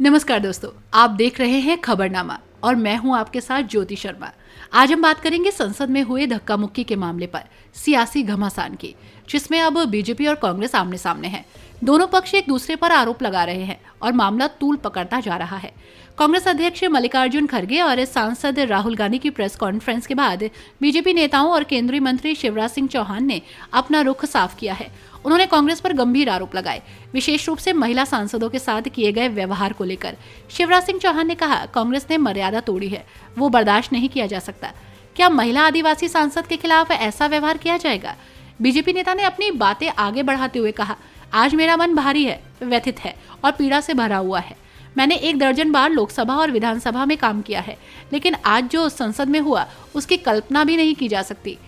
नमस्कार दोस्तों, आप देख रहे हैं खबरनामा और मैं हूं आपके साथ ज्योति शर्मा। आज हम बात करेंगे संसद में हुए धक्का मुक्की के मामले पर, सियासी घमासान की, जिसमें अब बीजेपी और कांग्रेस आमने सामने हैं। दोनों पक्ष एक दूसरे पर आरोप लगा रहे हैं और मामला तूल पकड़ता जा रहा है। कांग्रेस अध्यक्ष मल्लिकार्जुन खड़गे और सांसद राहुल गांधी की प्रेस कॉन्फ्रेंस के बाद बीजेपी नेताओं और केंद्रीय मंत्री शिवराज सिंह चौहान ने अपना रुख साफ किया है। उन्होंने कांग्रेस पर गंभीर आरोप लगाए, विशेष रूप से महिला सांसदों के साथ किए गए व्यवहार को लेकर। शिवराज सिंह चौहान ने कहा, कांग्रेस ने मर्यादा तोड़ी है, वो बर्दाश्त नहीं किया जा सकता। क्या महिला आदिवासी सांसद के खिलाफ ऐसा व्यवहार किया जाएगा? बीजेपी नेता ने अपनी बातें आगे बढ़ाते हुए कहा, आज मेरा मन भारी है, व्यथित है और पीड़ा से भरा हुआ है। मैंने 1 दर्जन बार लोकसभा और विधानसभा में काम किया है, लेकिन आज जो संसद में हुआ उसकी कल्पना भी नहीं की जा सकती।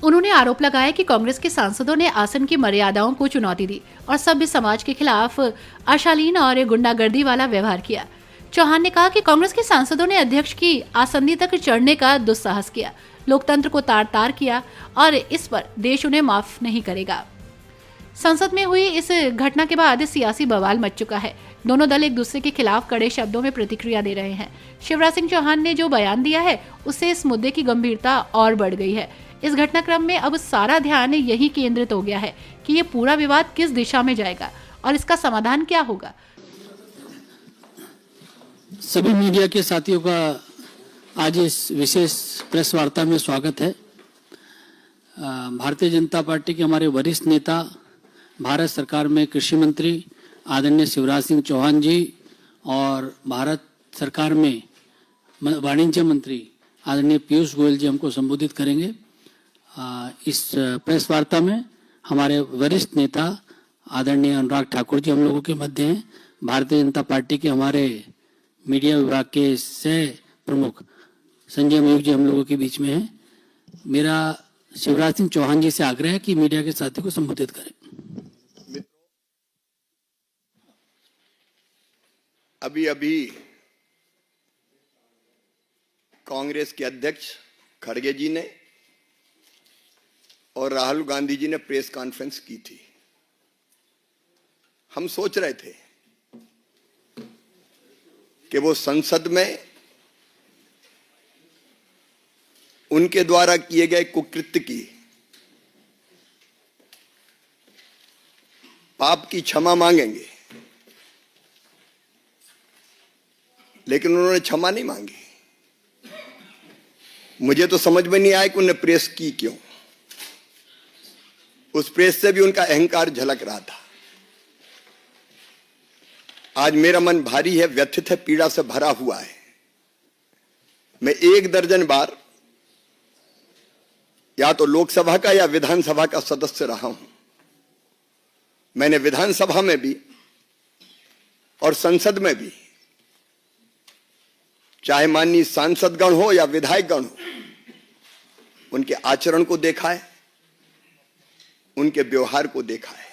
उन्होंने आरोप लगाया कि कांग्रेस के सांसदों ने आसन की मर्यादाओं को चुनौती दी और सभ्य समाज के खिलाफ अशालीन और गुंडागर्दी वाला व्यवहार किया। चौहान ने कहा कि कांग्रेस के सांसदों ने अध्यक्ष की आसंदी तक चढ़ने का दुस्साहस किया, लोकतंत्र को तार तार किया और इस पर देश उन्हें माफ नहीं करेगा। संसद में हुई इस घटना के बाद सियासी बवाल मच चुका है। दोनों दल एक दूसरे के खिलाफ कड़े शब्दों में प्रतिक्रिया दे रहे हैं। शिवराज सिंह चौहान ने जो बयान दिया है उससे इस मुद्दे की गंभीरता और बढ़ गई है। इस घटनाक्रम में अब सारा ध्यान यही केंद्रित हो गया है कि ये पूरा विवाद किस दिशा में जाएगा और इसका समाधान क्या होगा। सभी मीडिया के साथियों का आज इस विशेष प्रेस वार्ता में स्वागत है। भारतीय जनता पार्टी के हमारे वरिष्ठ नेता, भारत सरकार में कृषि मंत्री आदरणीय शिवराज सिंह चौहान जी और भारत सरकार में वाणिज्य मंत्री आदरणीय पीयूष गोयल जी हमको संबोधित करेंगे। इस प्रेस वार्ता में हमारे वरिष्ठ नेता आदरणीय अनुराग ठाकुर जी हम लोगों के मध्य हैं। भारतीय जनता पार्टी के हमारे मीडिया विभाग के सह प्रमुख संजय मयूख जी हम लोगों के बीच में हैं। मेरा शिवराज सिंह चौहान जी से आग्रह है कि मीडिया के साथियों को संबोधित करें। अभी अभी कांग्रेस के अध्यक्ष खड़गे जी ने और राहुल गांधी जी ने प्रेस कॉन्फ्रेंस की थी। हम सोच रहे थे कि वो संसद में उनके द्वारा किए गए कुकृत्य की, पाप की क्षमा मांगेंगे, लेकिन उन्होंने क्षमा नहीं मांगी। मुझे तो समझ में नहीं आया कि उन्होंने प्रेस की क्यों। उस प्रेस से भी उनका अहंकार झलक रहा था। आज मेरा मन भारी है, व्यथित है, पीड़ा से भरा हुआ है। मैं 1 दर्जन बार या तो लोकसभा का या विधानसभा का सदस्य रहा हूं। मैंने विधानसभा में भी और संसद में भी, चाहे माननीय सांसदगण हो या विधायकगण हो, उनके आचरण को देखा है, उनके व्यवहार को देखा है।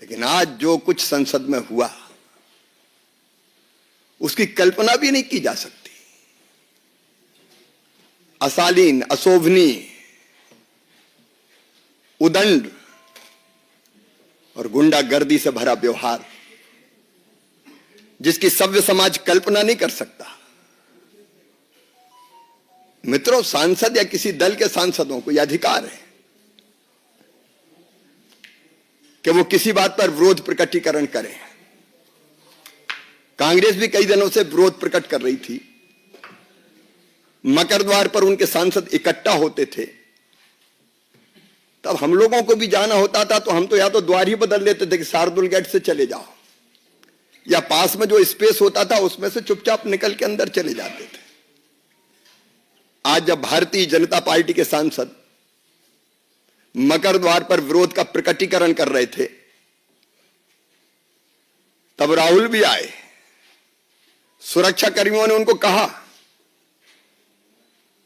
लेकिन आज जो कुछ संसद में हुआ उसकी कल्पना भी नहीं की जा सकती। अशालीन, अशोभनीय, उदंड और गुंडागर्दी से भरा व्यवहार, जिसकी सभ्य समाज कल्पना नहीं कर सकता। मित्रों, सांसद या किसी दल के सांसदों को यह अधिकार है कि वो किसी बात पर विरोध प्रकटीकरण करें। कांग्रेस भी कई दिनों से विरोध प्रकट कर रही थी। मकर द्वार पर उनके सांसद इकट्ठा होते थे, तब हम लोगों को भी जाना होता था तो हम तो या तो द्वार ही बदल लेते थे कि शार्दुल गेट से चले जाओ, या पास में जो स्पेस होता था उसमें से चुपचाप निकल के अंदर चले जाते थे। आज जब भारतीय जनता पार्टी के सांसद मकर द्वार पर विरोध का प्रकटीकरण कर रहे थे, तब राहुल भी आए। सुरक्षा कर्मियों ने उनको कहा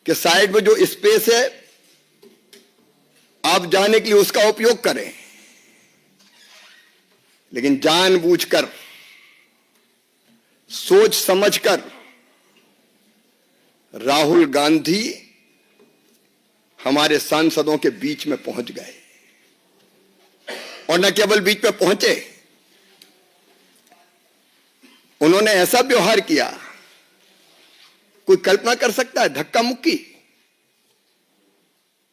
कि साइड में जो स्पेस है आप जाने के लिए उसका उपयोग करें। लेकिन जानबूझकर, सोच समझकर राहुल गांधी हमारे सांसदों के बीच में पहुंच गए। और न केवल बीच में पहुंचे, उन्होंने ऐसा व्यवहार किया, कोई कल्पना कर सकता है? धक्का मुक्की,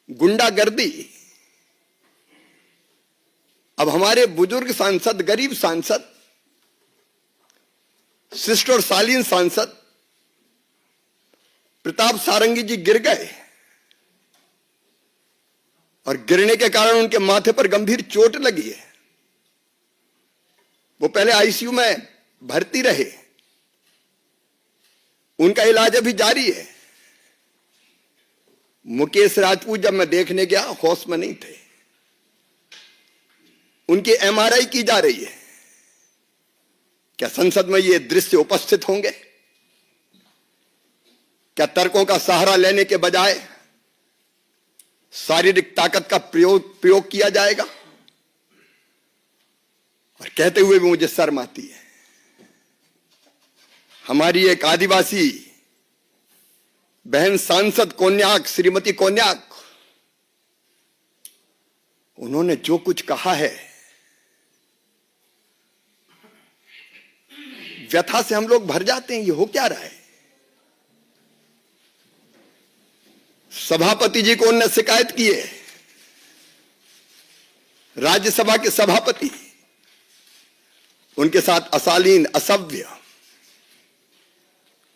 गुंडागर्दी। अब हमारे बुजुर्ग सांसद, गरीब सांसद, शिष्ट और शालीन सांसद प्रताप सारंगी जी गिर गए और गिरने के कारण उनके माथे पर गंभीर चोट लगी है। वो पहले आईसीयू में भर्ती रहे, उनका इलाज अभी जारी है। मुकेश राजपूत जब मैं देखने गया, होश में नहीं थे, उनकी एमआरआई की जा रही है। क्या संसद में ये दृश्य उपस्थित होंगे? क्या तर्कों का सहारा लेने के बजाय शारीरिक ताकत का प्रयोग किया जाएगा? और कहते हुए भी मुझे शर्म आती है। हमारी एक आदिवासी बहन सांसद कोन्याक, श्रीमती कोन्याक, उन्होंने जो कुछ कहा है, व्यथा से हम लोग भर जाते हैं। ये हो क्या रहा है? सभापति जी को उन्होंने शिकायत की है, राज्यसभा के सभापति, उनके साथ अशालीन, असभ्य,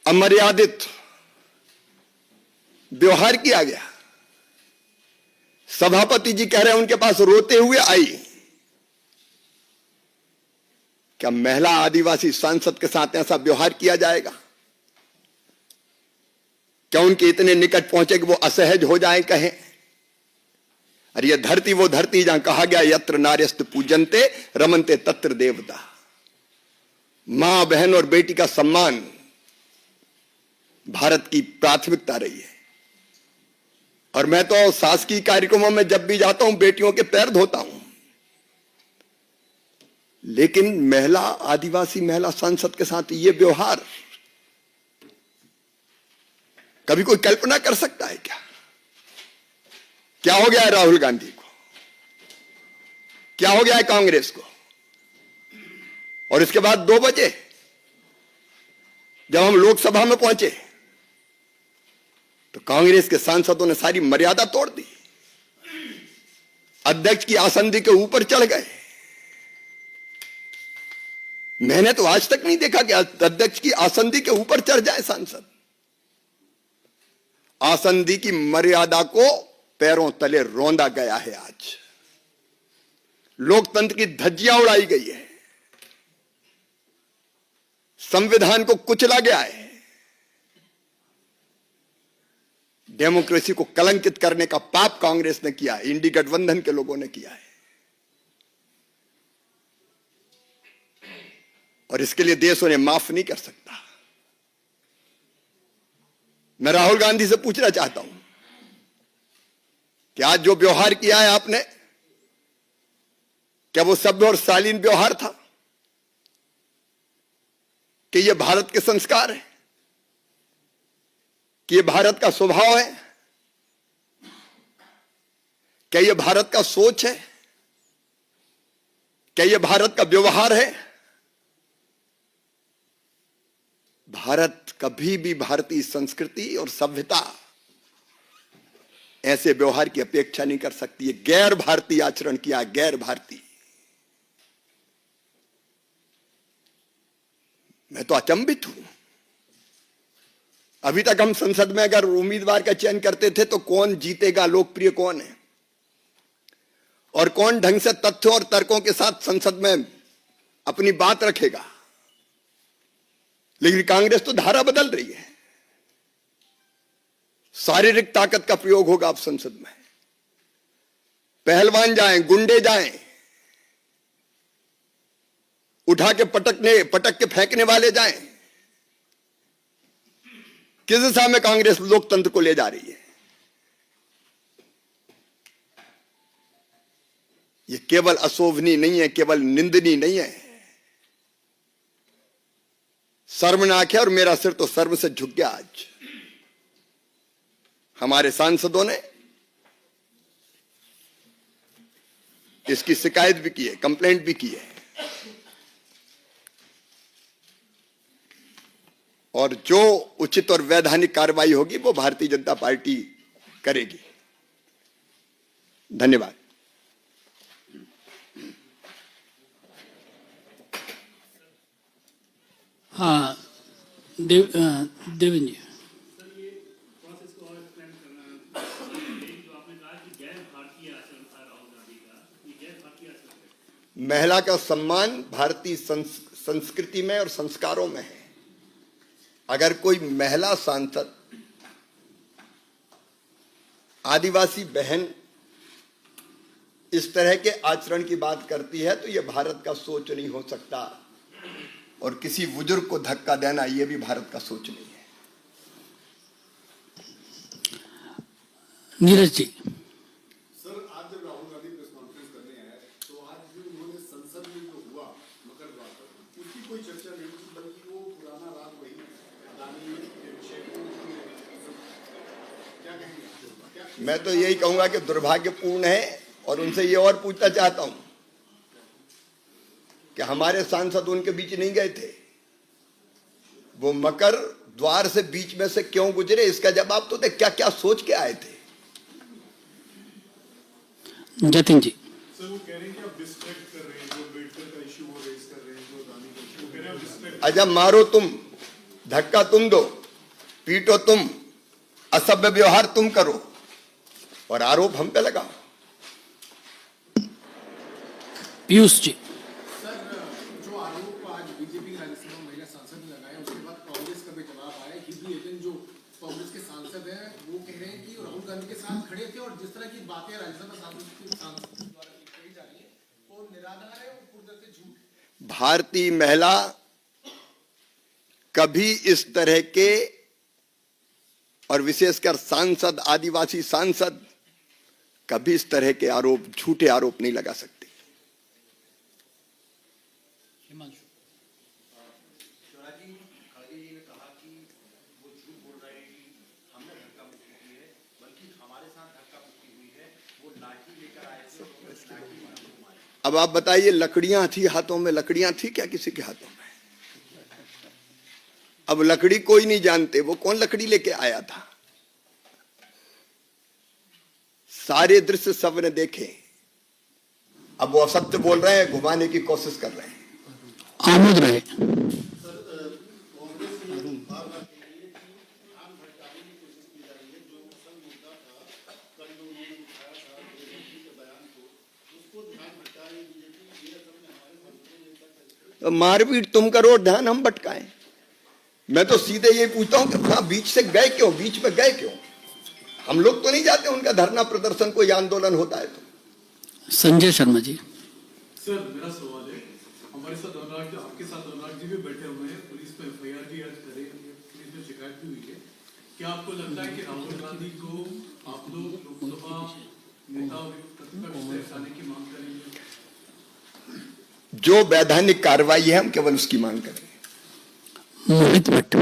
अमर्यादित व्यवहार किया गया। सभापति जी कह रहे हैं उनके पास रोते हुए आई। क्या महिला आदिवासी सांसद के साथ ऐसा व्यवहार किया जाएगा? क्या उनके इतने निकट पहुंचे कि वो असहज हो जाएं, कहें अरे ये धरती वो धरती जहां कहा गया यत्र नार्यस्त पूजनते रमनते तत्र देवता। मां, बहन और बेटी का सम्मान भारत की प्राथमिकता रही है। और मैं तो शासकीय कार्यक्रमों में जब भी जाता हूं बेटियों के पैर धोता हूं, लेकिन महिला, आदिवासी महिला सांसद के साथ ये व्यवहार कभी कोई कल्पना कर सकता है क्या? क्या हो गया है राहुल गांधी को? क्या हो गया है कांग्रेस को? और इसके बाद 2 बजे जब हम लोकसभा में पहुंचे तो कांग्रेस के सांसदों ने सारी मर्यादा तोड़ दी, अध्यक्ष की आसंदी के ऊपर चढ़ गए। मैंने तो आज तक नहीं देखा कि अध्यक्ष की आसंदी के ऊपर चढ़ जाए सांसद। आसंदी की मर्यादा को पैरों तले रौंदा गया है। आज लोकतंत्र की धज्जियां उड़ाई गई है, संविधान को कुचला गया है, डेमोक्रेसी को कलंकित करने का पाप कांग्रेस ने किया है, इंडी गठबंधन के लोगों ने किया है। और इसके लिए देश उन्हें माफ नहीं कर सकता। मैं राहुल गांधी से पूछना चाहता हूं कि आज जो व्यवहार किया है आपने, क्या वो सभ्य और शालीन व्यवहार था? कि ये भारत के संस्कार है? कि ये भारत का स्वभाव है? क्या ये भारत का सोच है? क्या ये भारत का व्यवहार है? भारत कभी भी भारतीय संस्कृति और सभ्यता ऐसे व्यवहार की अपेक्षा नहीं कर सकती है। गैर भारतीय आचरण किया, गैर भारतीय। मैं तो अचंभित हूं। अभी तक हम संसद में अगर उम्मीदवार का चयन करते थे तो कौन जीतेगा, लोकप्रिय कौन है और कौन ढंग से तथ्यों और तर्कों के साथ संसद में अपनी बात रखेगा। लेकिन कांग्रेस तो धारा बदल रही है। शारीरिक ताकत का प्रयोग होगा अब संसद में। पहलवान जाएं, गुंडे जाएं, उठा के पटक के फेंकने वाले जाएं। किस दिशा में कांग्रेस लोकतंत्र को ले जा रही है? ये केवल अशोभनीय नहीं है, केवल निंदनीय नहीं है, शर्मनाक है। और मेरा सिर तो शर्म से झुक गया। आज हमारे सांसदों ने इसकी शिकायत भी की है, कंप्लेंट भी की है। और जो उचित और वैधानिक कार्रवाई होगी वो भारतीय जनता पार्टी करेगी। धन्यवाद। हाँ, देवेंद्र जी। महिला का सम्मान भारतीय संस्कृति में और संस्कारों में है। अगर कोई महिला सांसद आदिवासी बहन इस तरह के आचरण की बात करती है तो यह भारत का सोच नहीं हो सकता, और किसी बुजुर्ग को धक्का देना यह भी भारत का सोच नहीं है। नीरज जी। सर, आज जब राहुल गांधी प्रेस कॉन्फ्रेंस करने आए तो आज जो उन्होंने संसद में जो हुआ मकर वार उसकी कोई चर्चा नहीं की, बल्कि वो पुराना राग वही अदानी के विषय को क्या कहेंगे? मैं तो यही कहूंगा कि दुर्भाग्यपूर्ण है, और उनसे ये और पूछना चाहता हूं कि हमारे सांसद उनके बीच नहीं गए थे, वो मकर द्वार से बीच में से क्यों गुजरे, इसका जवाब तो दे। क्या क्या सोच के आए थे? जतिन जी। सर, वो कह रहे हैं कि आप डिस्ट्रैक्ट कर रहे हैं, जो अम्बेडकर का इश्यू वो रेज कर रहे हैं, जो अदानी का इश्यू, वो कह रहे हैं आप डिस्ट्रैक्ट। अजब, मारो तुम, धक्का तुम दो, पीटो तुम, असभ्य व्यवहार तुम करो, और आरोप हम पे लगाओ। पीयूष जी। सर, जो आरोप आज बीजेपी राज्यसभा महिला सांसद ने लगाया उसके बाद कांग्रेस का भी जवाब आया। हिबी एडन जो कांग्रेस के सांसद हैं वो कह रहे हैं कि राहुल गांधी के साथ खड़े थे, और जिस तरह की बातें राज्यसभा सांसद द्वारा कही जा रही है वो निराधार है, वो पूरी तरह से झूठ है। भारतीय महिला कभी इस तरह के, और विशेषकर सांसद, आदिवासी सांसद, कभी इस तरह के आरोप, झूठे आरोप नहीं लगा सकते। अब आप बताइए, लकड़ियां थी हाथों में, लकड़ियां थी क्या किसी के हाथों में? अब लकड़ी कोई नहीं जानते, वो कौन लकड़ी लेके आया था। सारे दृश्य सबने देखे। अब वो असत्य बोल रहे हैं, घुमाने की कोशिश कर रहे हैं। आमोद रहे। मारपीट तुम करो, ध्यान हम भटकाएं। मैं तो सीधे ये पूछता हूं कि वहां बीच से गए क्यों, बीच में गए क्यों? हम लोग तो नहीं जाते उनका धरना प्रदर्शन, कोई आंदोलन होता है तो। संजय शर्मा जी। सर, मेरा सवाल है, हमारे साथ अनुराग, आपके साथ अनुराग जी भी बैठे हुए हैं, पुलिस पे एफआईआर भी आज करे, पुलिस में शिकायत भी हुई है। क्या आपको लगता है कि राहुल गांधी को आप लोग लोकसभा नेता प्रतिपक्ष से हटाने की मांग करेंगे? जो वैधानिक कार्रवाई है हम केवल उसकी मांग करें। मोहित भट्ट।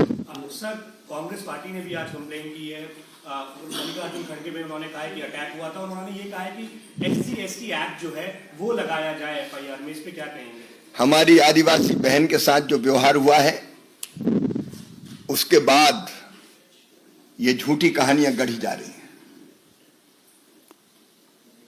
सर, कांग्रेस पार्टी ने भी आज कंप्लेन की है। मल्लिकार्जुन खड़गे में उन्होंने कहा कि अटैक हुआ था, और उन्होंने ये कहा है कि SC/ST एक्ट जो है वो लगाया जाए एफआईआर में। इस पे क्या कहेंगे? हमारी आदिवासी बहन के साथ जो व्यवहार हुआ है उसके बाद ये झूठी कहानियां गढ़ी जा रही हैं।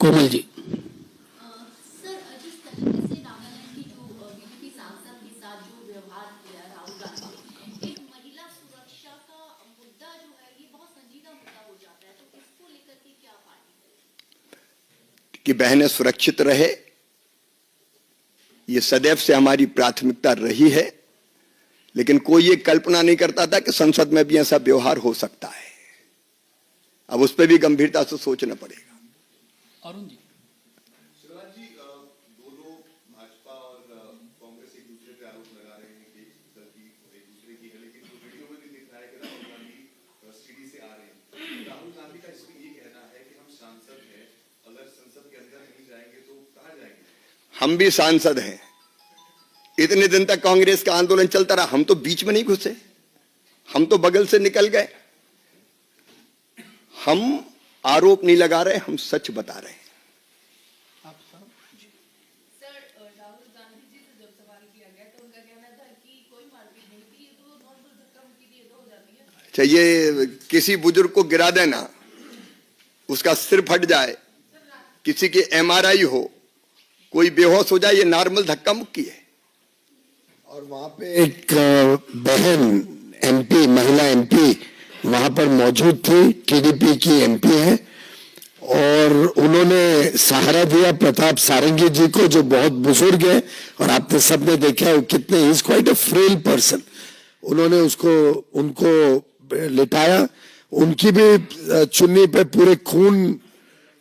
कोमल जी। सर, जिस तरीके से नागालैंड की जो बीजेपी सांसद के साथ जो व्यवहार किया राहुल गांधी, एक महिला सुरक्षा का मुद्दा जो है ये बहुत संजीदा मुद्दा हो जाता है, तो इसको लेकर के क्या पार्टी करेगी? कि बहनें सुरक्षित रहे, ये सदैव से हमारी प्राथमिकता रही है, लेकिन कोई ये कल्पना नहीं करता था कि संसद में भी ऐसा व्यवहार हो सकता है। अब उस पर भी गंभीरता से सोचना पड़ेगा। अरुण जी। शिवराज जी, दोनों भाजपा और कांग्रेस एक दूसरे पे आरोप लगा रहे हैं कि गलती एक दूसरे की है, लेकिन जो वीडियो में भी दिख रहा है कि राहुल गांधी सीढ़ी से आ रहे हैं। राहुल गांधी का इसमें ये कहना है कि हम सांसद हैं, अगर संसद के अंदर नहीं जाएंगे तो कहाँ जाएंगे? हम भी सांसद हैं। इतने दिन तक कांग्रेस का आंदोलन चलता रहा, हम तो बीच में नहीं घुसे, हम तो बगल से निकल गए। हम आरोप नहीं लगा रहे, हम सच बता रहे हैं। सर, राहुल गांधी जी से जब सवाल किया गया तो उनका कहना था कि कोई मारपीट नहीं थी, ये तो नॉर्मल धक्का मुक्की थी, चाहिए किसी बुजुर्ग को गिरा देना, उसका सिर फट जाए, किसी की MRI हो, कोई बेहोश हो जाए, ये नॉर्मल धक्का मुक्की है। और वहां पे एक बहन MP, महिला MP वहां पर मौजूद थी, TDP की MP है, और उन्होंने सहारा दिया प्रताप सारंगी जी को, जो बहुत बुजुर्ग है और आपने सबने देखा है कितने, he is quite a frail person. उन्होंने उनको लिटाया, उनकी भी चुन्नी पे पूरे खून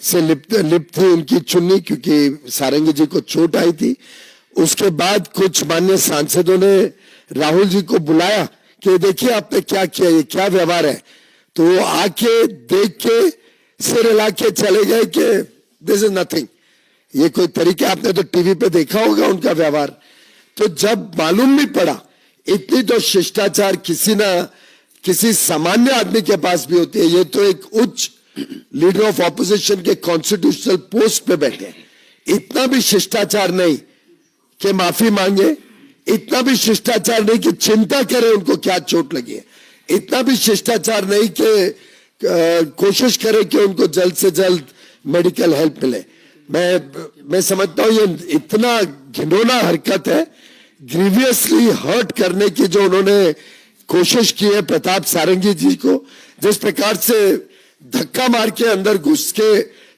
से लिप्त थी उनकी चुन्नी, क्योंकि सारंगी जी को चोट आई थी। उसके बाद कुछ माननीय सांसदों ने राहुल जी को बुलाया कि देखिए आपने क्या किया, ये क्या व्यवहार है, तो वो आके देख के सिर हिला के चले गए कि दिस इज नथिंग। ये कोई तरीका, आपने तो टीवी पे देखा होगा उनका व्यवहार। तो जब मालूम नहीं पड़ा, इतनी तो शिष्टाचार किसी सामान्य आदमी के पास भी होती है, ये तो एक उच्च लीडर ऑफ ऑपोजिशन के कॉन्स्टिट्यूशनल पोस्ट पे बैठे हैं, इतना भी शिष्टाचार नहीं कि माफी मांगे, इतना भी शिष्टाचार नहीं कि चिंता करे उनको क्या चोट लगी है, इतना भी शिष्टाचार नहीं कि कोशिश करे कि उनको जल्द से जल्द मेडिकल हेल्प मिले। मैं समझता हूं ये इतना घिनौना हरकत है, ग्रीवियसली हर्ट करने की जो उन्होंने कोशिश की है प्रताप सारंगी जी को, जिस प्रकार से धक्का मार के अंदर घुस के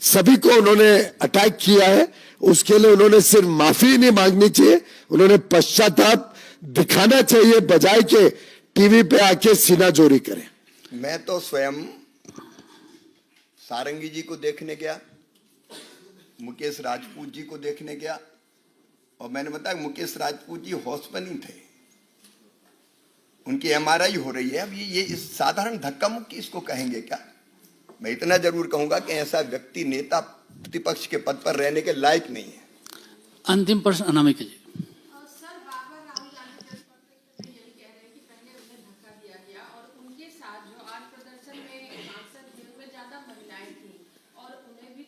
सभी को उन्होंने अटैक किया है, उसके लिए उन्होंने सिर्फ माफी नहीं मांगनी चाहिए, उन्होंने पश्चाताप दिखाना चाहिए, बजाय के टीवी पे आके सीना जोरी करें। मैं तो स्वयं सारंगी जी को देखने गया, मुकेश राजपूत जी को देखने गया, और मैंने बताया मुकेश राजपूत जी होश में नहीं थे, उनकी MRI हो रही है। अब ये इस साधारण धक्का मुक्की इसको कहेंगे क्या? मैं इतना जरूर कहूंगा कि ऐसा व्यक्ति नेता प्रतिपक्ष के पद पर रहने के लायक नहीं है। अंतिम प्रश्न अनामिका जी। सर, बार-बार राहुल गांधी प्रेस कॉन्फ्रेंस में यही कह रहे हैं कि पहले उन्हें धक्का दिया गया, और उनके साथ जो आज प्रदर्शन में सांसद थे उनमें ज्यादा महिलाएं थी और उन्हें भी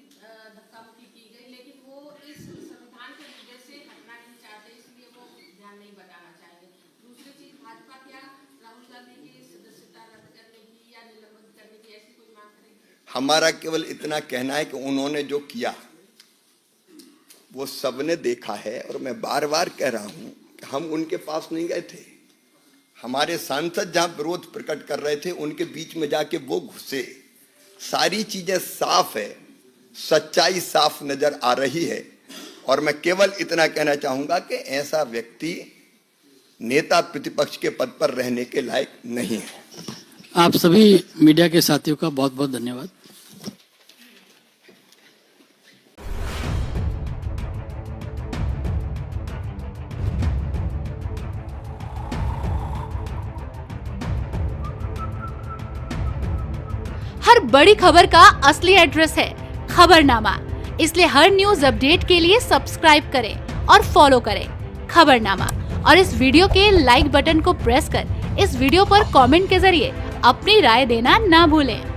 धक्का मुक्की की गई, लेकिन वो इस संविधान के मुद्दे से हटना नहीं चाहते, इसलिए वो ध्यान नहीं बताना चाहेंगे। दूसरी चीज, भाजपा क्या राहुल गांधी की सदस्यता रद्द करने की या निलंबित करने की ऐसी कोई मांग करेगी? हमारा केवल इतना कहना है कि उन्होंने जो किया वो सबने देखा है, और मैं बार बार कह रहा हूं कि हम उनके पास नहीं गए थे, हमारे सांसद जहां विरोध प्रकट कर रहे थे उनके बीच में जाके वो घुसे। सारी चीजें साफ है, सच्चाई साफ नजर आ रही है, और मैं केवल इतना कहना चाहूंगा कि ऐसा व्यक्ति नेता प्रतिपक्ष के पद पर रहने के लायक नहीं है। आप सभी मीडिया के साथियों का बहुत बहुत धन्यवाद। हर बड़ी खबर का असली एड्रेस है खबरनामा, इसलिए हर न्यूज अपडेट के लिए सब्सक्राइब करें और फॉलो करें खबरनामा, और इस वीडियो के लाइक बटन को प्रेस कर इस वीडियो पर कमेंट के जरिए अपनी राय देना ना भूलें।